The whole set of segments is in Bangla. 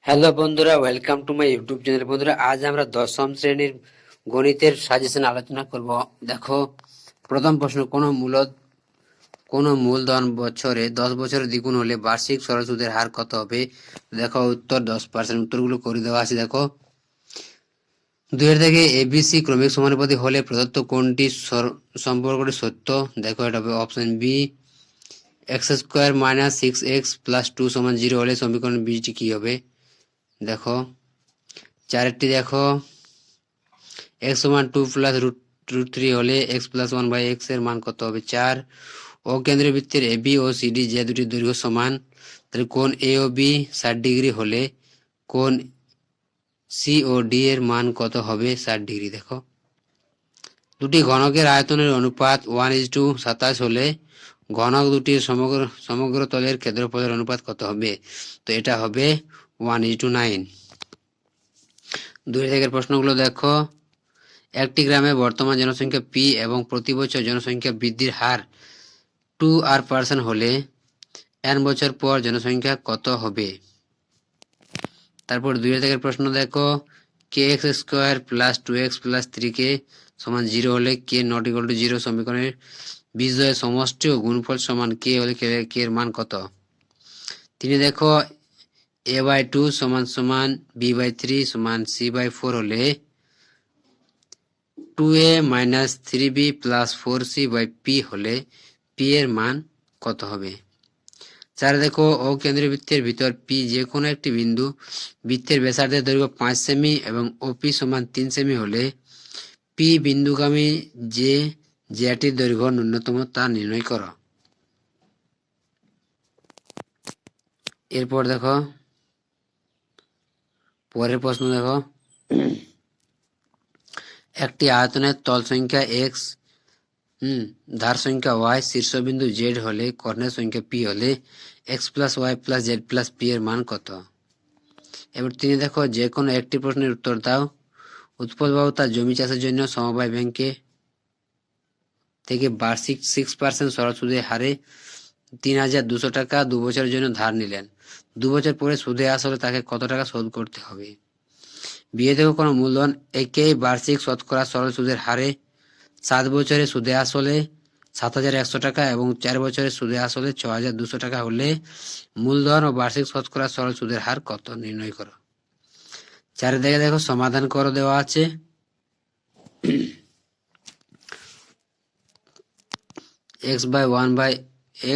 হ্যালো বন্ধুরা, welcome to my YouTube channel. বন্ধুরা, আজ আমরা দশম শ্রেণীর গণিতের সাজেশন আলোচনা করব। দেখো, প্রথম প্রশ্ন, কোনো মূলধন বছরে 10 বছরের দ্বিগুণ হলে বার্ষিক সরল সুদের হার কত হবে? দেখো, উত্তর 10%। উত্তরগুলো করে দেওয়া আছে। দেখো, 2 থেকে এবিসি ক্রমিক সমানুপাতি হলে প্রদত্ত কোনটি সম্পর্কটি সত্য? দেখো, এটা হবে অপশন বি। x² - 6x + 2 = 0 হলে সমীকরণ বিটি কি হবে? দেখো, চারেরটি দেখো, x = 2 + √3 হলে x + 1/x এর মান কত হবে? 4। অকেন্দ্রীয় বৃত্তের এবি ও সিডি যে দুটি দৈর্ঘ্য সমান, তাহলে কোণ এ ও বি 60 ডিগ্রি হলে কোণ সি ও ডি এর মান কত হবে? 60 ডিগ্রি। দেখো, দুটি ঘনকের আয়তনের অনুপাত 1:27 হলে ঘনক দুটির সমগ্র তলের ক্ষেত্রফলের অনুপাত কত হবে? তো এটা হবে 1:9। 2 থেকে প্রশ্নগুলো দেখো, একটি গ্রামে বর্তমান জনসংখ্যা পি এবং প্রতি বছর জনসংখ্যা বৃদ্ধির হার 2r% হলে n বছর পর জনসংখ্যা কত হবে? তারপর 2 থেকে প্রশ্ন দেখো, kx² + 2x + 3k = 0 হলে k ≠ 0 সমীকরণের বীজদ্বয়ের সমষ্টি ও গুণফল সমান k হলে k এর মান কত? 3 দেখো, a/2 = b/3 = c/4 হলে 2a - 3b + 4c/p হলে p এর মান কত হবে? 4 দেখো, অকেন্দ্রীয় বৃত্তের ভিতর পি যে কোনো একটি বিন্দু, বৃত্তের ব্যাসার্ধের দৈর্ঘ্য 5 সেমি এবং ওপি = 3 সেমি হলে পি বিন্দুগামী যে জ্যাটির দৈর্ঘ্য ন্যূনতম তা নির্ণয় করো। এরপর দেখো, পরের প্রশ্ন দেখো, একটি আয়তনের তল সংখ্যা x, ধার সংখ্যা y, শীর্ষবিন্দু z হলে কর্ণের সংখ্যা p হলে x + y + z + p এর মান কত? এবার তিনি দেখো, যে কোনো একটি প্রশ্নের উত্তর দাও। উৎপলবাবু তার জমি চাষের জন্য সমবায় ব্যাংকে থেকে বার্ষিক 6% সরল সুদের হারে 3,200 টাকা 2 বছরের জন্য ধার নিলেন। 2 বছর পরে সুদে আসলে তাকে কত টাকা শোধ করতে হবে? বিয়ে দেখো, কোনো মূলধন একেই বার্ষিক শতকরা সরল সুদের হারে 7 বছরে সুদে আসলে 7,100 টাকা এবং 4 বছরে সুদে আসলে 6,200 টাকা হলে মূলধন ও বার্ষিক শতকরা সরল সুদের হার কত নির্ণয় করো। 4 দেখো, সমাধান করো দেওয়া আছে। x/1 +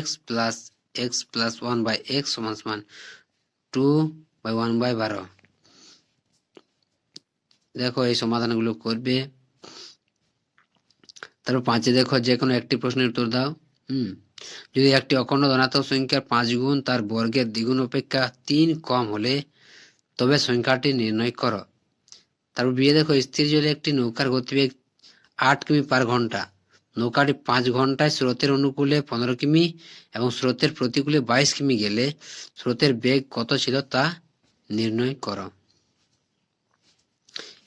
x plus x plus 1/x = 2/1/12। দেখো, এই সমাধানগুলো করবে। তারপর 5 দেখো, যে কোনো একটি প্রশ্নের উত্তর দাও। যদি একটি অখণ্ড ধনাত্মক সংখ্যার 5 গুণ তার বর্গের দ্বিগুণ অপেক্ষা 3 কম হলে তবে সংখ্যাটি নির্ণয় করো। তারপর বিয়ে দেখো, স্থির জলে একটি নৌকার গতিবেগ 8 কিমি/ঘন্টা। নৌকাটি 5 ঘন্টায় স্রোতের অনুকূলে 15 কিমি এবং স্রোতের প্রতিকূলে 22 কিমি গেলে স্রোতের বেগ কত ছিল তা নির্ণয় করো।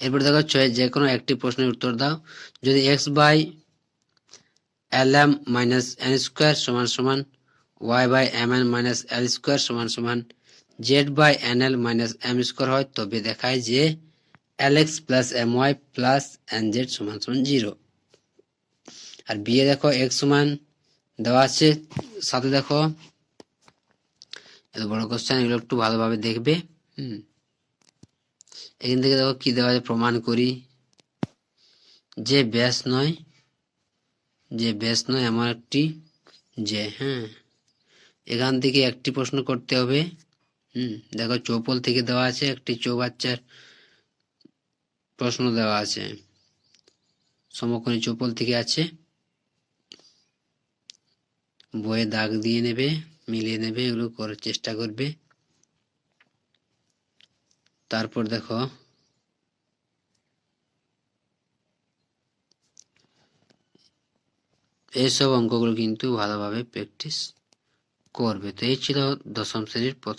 এরপর দেখো, যে কোনো একটি প্রশ্নের উত্তর দাও। যদি x/lm - n² = y/mn - l² = z/nl - m² হয়, তবে দেখায় যে lx + my + nz = 0। আর বিয়ে দেখো, x সমান দেওয়া আছে। সাথে দেখো, এত বড় কোশ্চেন, এগুলো একটু ভালোভাবে দেখবে। এখান থেকে দেখো কি দেওয়া আছে, প্রমাণ করি। যে ব্যাস নয় এমন একটি যে, এখান থেকে একটি প্রশ্ন করতে হবে। দেখো, চৌপল থেকে দেওয়া আছে, একটি চৌবাচ্চার প্রশ্ন দেওয়া আছে, সমকোণী চৌপল থেকে আছে। বইয়ে দাগ দিয়ে নেবে, মিলিয়ে নেবে, এগুলো করার চেষ্টা করবে। তারপর দেখো, এইসব অঙ্কগুলো কিন্তু ভালোভাবে প্র্যাকটিস করবে। তো এই ছিল দশম শ্রেণীর প্রথম